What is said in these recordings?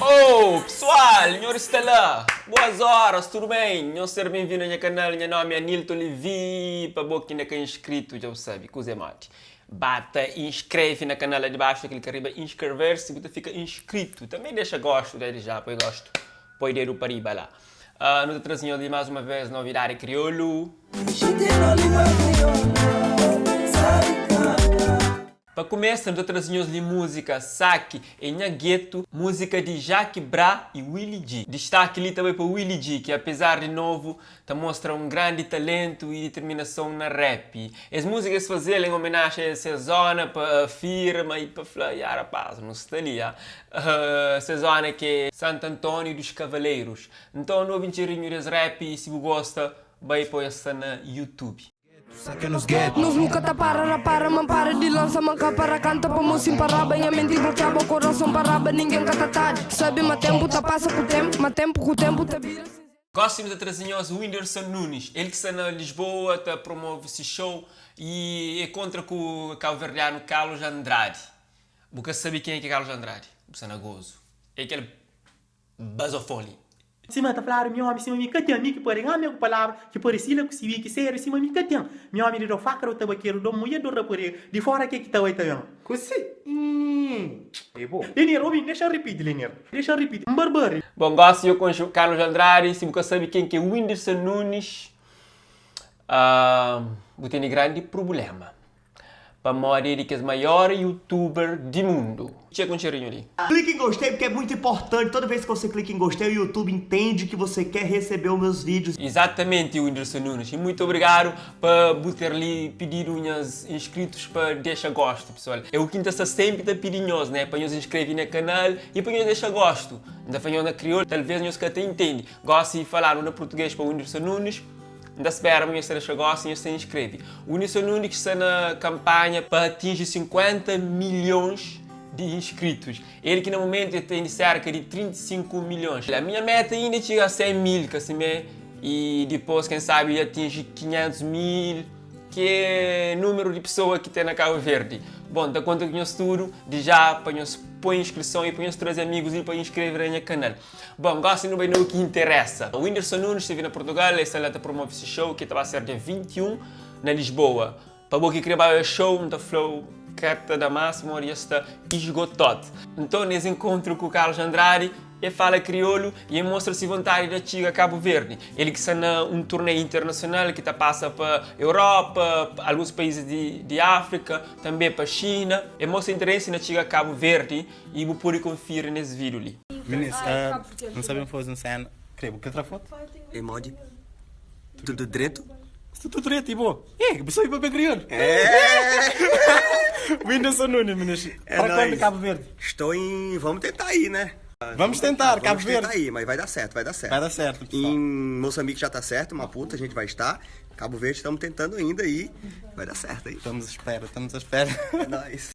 Oh, pessoal, senhor está lá. Boas horas, tudo bem? Eu ser bem-vindo ao meu canal. Meu nome é Nilton Levi. Para você que é inscrito, já sabe, coisa mate. Bata, inscreve no canal de baixo, clica arriba, inscrever-se, você fica inscrito. Também deixa gosto, desde já, pois gosto. Pode ir para riba lá. No trazinho de mais uma vez, novidade crioulo. Para começar, nós trazemos de música Saque em Gueto, música de Jack Bra e Willie G. Destaque ali também para Willie G, que apesar de novo, mostra um grande talento e determinação na rap. As músicas fazem em homenagem a essa zona, para a firma e para falar, rapaz, não está ali. Essa zona que é Santo Antônio dos Cavaleiros. Então, no vintirinho das rap, se você gosta, vai pôr essa na YouTube. Nos nunca tá para, man para de lança, manca para canta, para moço para bem, a mente bloqueava o coração para ninguém cata tarde. Sabe, mas tempo tá passa com o tempo, mas tempo com o tempo tá vira. Gosto de trazer o Whindersson Nunes. Ele que está na Lisboa, tá promove esse show e encontra com o cabo-verdiano Carlos Andrade. Você sabe quem é que é Carlos Andrade? Você não gozo. É aquele basofone. Cima tá falando, meu homem, cima me catem, me que porém, a minha palavra, que parecia que se vi que sério, cima me catem. Meu homem, ele faca o tabaqueiro, do mulher do rapore, de fora que tá aí também. Così? É bom. Lenier, Robin, deixa eu repetir, Lenier. Deixa eu repetir. Barbari. Bom, gosto eu com o Carlos Andrade. Se você sabe quem que é Whindersson Nunes, você tem um grande problema. Para morrer que é o maior youtuber do mundo. Chega um cheirinho ali. Clique em gostei porque é muito importante. Toda vez que você clica em gostei, o YouTube entende que você quer receber os meus vídeos. Exatamente, Whindersson Nunes. E muito obrigado por ter ali pedido uns inscritos para deixar gosto, pessoal. É o que está sempre a pedir nós, né? Para nos inscrever no canal e para nos deixar gosto. Ainda falando na crioulo, talvez nós que até entende. Gosto de falar no português para o Whindersson Nunes. Ainda espera que você deixa gosto e você se inscreve. O Whindersson Nunes está na campanha para atingir 50 milhões de inscritos. Ele que no momento tem cerca de 35 milhões. A minha meta ainda chega a 100 mil, e depois, quem sabe, atingir 500 mil, que é o número de pessoas que tem na Cabo Verde. Bom, da conta que nós tudo, de já para nós pôr inscrição e para nós trazer amigos e para inscrever no canal. Bom, gostem no bem no que interessa. O Whindersson Nunes esteve na Portugal, essa lá promove esse show que vai ser dia 21 na Lisboa. Para você que queria o show, não flow carta da máxima e está esgotado. Então, nesse encontro com o Carlos Andrade, ele fala crioulo e mostra-se vontade da Chiga Cabo Verde. Ele que está num torneio internacional que passa para a Europa, alguns países de África, também para a China. Ele mostra interesse na Chiga Cabo Verde e você pode conferir nesse vídeo ali. Meninas, não sabemos fazer um cena. Creio que outra foto? Emoji. Tudo direito? Tudo direito, e bom. É, pessoal, para crioulo. Whindersson Nunes, meninas. Para quando Cabo Verde? Estou em... Vamos tentar aí, né? Vamos tentar, Cabo Vamos Verde. tentar aí, mas vai dar certo, vai dar certo. Vai dar certo, pessoal. Em Moçambique já tá certo, Maputo a gente vai estar. Cabo Verde estamos tentando ainda aí. Vai dar certo aí. Estamos à espera. É nóis.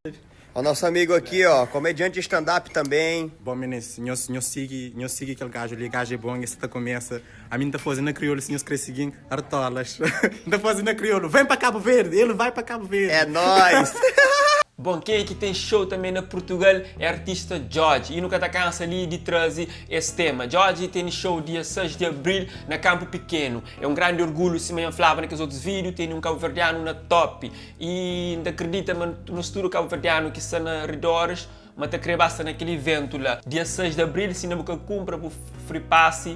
O nosso amigo aqui, ó, comediante de stand-up também. Bom, meninas, eu sigo aquele gajo ali, gajo é bom, esse tá começa. A mim tá fazendo na crioulo, senhor cresciguinho, artolas. Tá fazendo na crioulo, vem para Cabo Verde, ele vai para Cabo Verde. É nóis. Bom, quem é que tem show também na Portugal é artista Jorge. E nunca está cansa ali de trazer esse tema. Jorge tem show dia 6 de abril na Campo Pequeno. É um grande orgulho, se me falava naqueles outros vídeos, tem um cabo-verdiano na top. E ainda acredita no estúdio cabo-verdiano que está na redores, mas está querendo basta naquele evento lá. Dia 6 de abril, se não compra por free pass,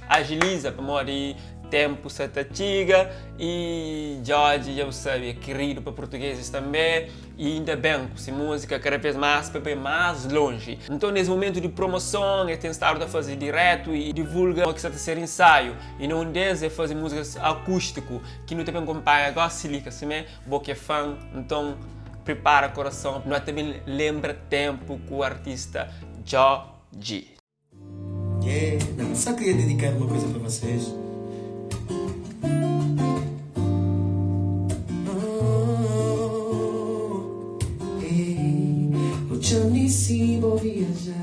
agiliza para morrer. Tempo Satachiga e Jorge, já sabe, é querido para portugueses também e ainda bem, com essa música cada vez mais para ir mais longe. Então, nesse momento de promoção, ele tem estado a fazer direto e divulga o que está a ser ensaio. E não desce fazer músicas acústico, que não também acompanha, gosta de ligar, assim, porque é fã, então prepara o coração. Nós também lembra tempo com o artista Jorge. Só queria dedicar uma coisa para vocês. Chame-se, vou viajar.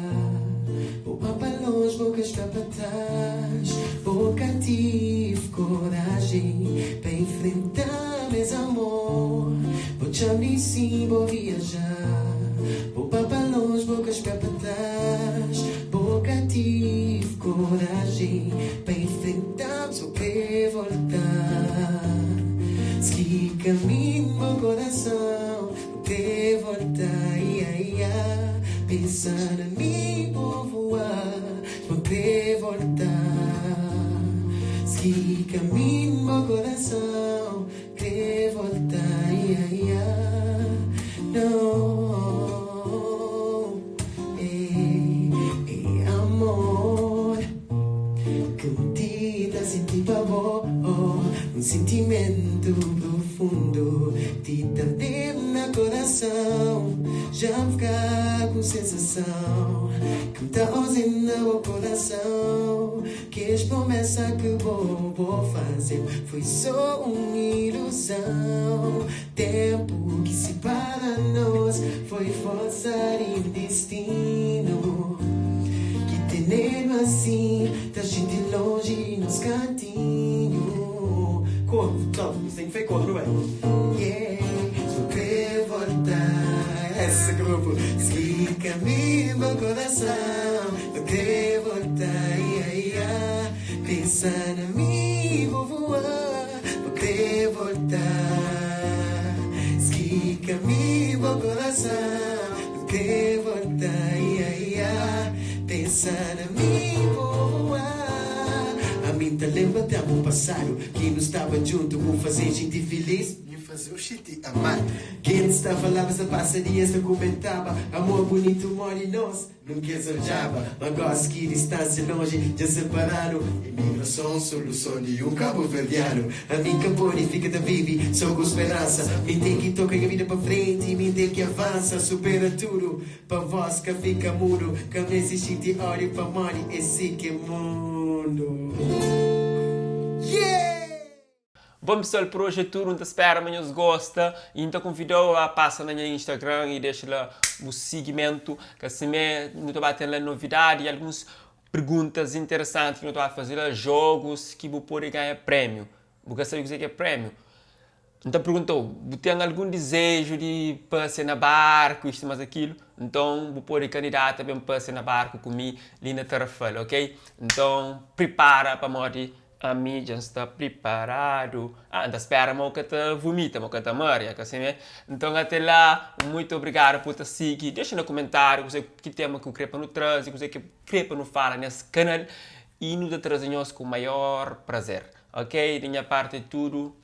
Vou para longe, vou gastar para trás. Vou cativo, coragem para enfrentar, meus amor. Vou chame-se, vou viajar. Vou para longe, vou com os pés para trás. Boca tive coragem para enfrentar, só querer voltar. Se caminho meu coração, vou querer voltar. Pensando em mim, vou voar, vou querer voltar. Se caminho meu coração, querer voltar. Não, amor, contigo senti pavor, sentimento profundo, te também no coração, já ficar com sensação, que tá ausente no meu coração, que as promessas que vou fazer foi só uma ilusão. Tempo que separa nós foi forçar e destino, que tenero assim, tá gente longe nos cantinhos. Sem fé corpo, vai. Yeah, só quer voltar. Esse grupo, se caminho meu coração, eu quero voltar. Pensando em mim, vou voar, eu quero voltar. Se caminho meu coração, eu quero voltar. Pensando em mim, vou voar. A mim tá lembra até o passado, que não estava junto, vou fazer gente feliz. Fazer o shit amar. Quem está falando essa passaria, esta comentava. Amor bonito mora em nós, nunca exagerava. Mas gosto que distância longe, já separaram. Imigração, solução de um cabo verdiano. A mim capone fica da vive, só com esperança. Me tem que tocar a vida para frente, me tem que avança, supera tudo. Para vós que fica mudo, que nesse shit olho para money, esse que é mundo. Yeah! Bom pessoal, por hoje é tudo, então espero amanhã os gosta. E então convidou a passar no Instagram e deixa lá o seguimento, que assim não estou batendo lá novidade e algumas perguntas interessantes que eu estou a fazer lá, jogos que vou poder ganhar prêmio. Porque sabe o que é prêmio? Então perguntou, tem algum desejo de passear na barco, isto mais aquilo? Então vou poder candidato também para passear na barco comigo ali na Tarrafal, ok? Então prepara para morrer. A mim já está preparado. Ainda espera que te vomita, que te morre, assim, né? Então até lá, muito obrigado por te seguir. Deixa no comentário que tema que eu queria para nos trazer, que eu queria para nos falar nesse canal e nos trazemos com o maior prazer, ok? Da minha parte é tudo.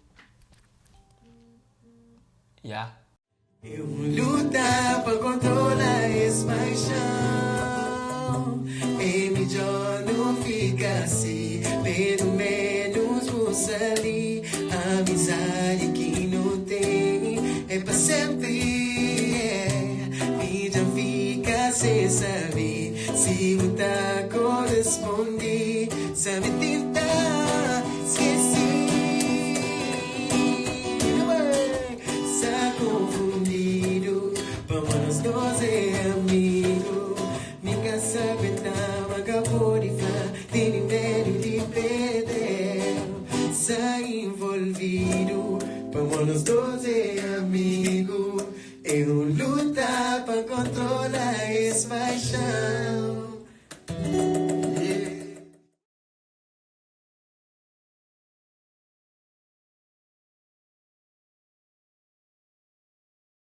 Yeah. Eu lutar para controlar esse paixão. É melhor não ficar assim, pelo menos você ali. A amizade que não tem é para sempre. E já fica sem saber se lutar corresponde. Sabe tentar esquecer. Confundido, vamos nós é amigo. Nunca sabe nada, acabou de falar. Tem medo de perder. Sai envolvido, vamos nós é amigo. Eu lutar para controlar.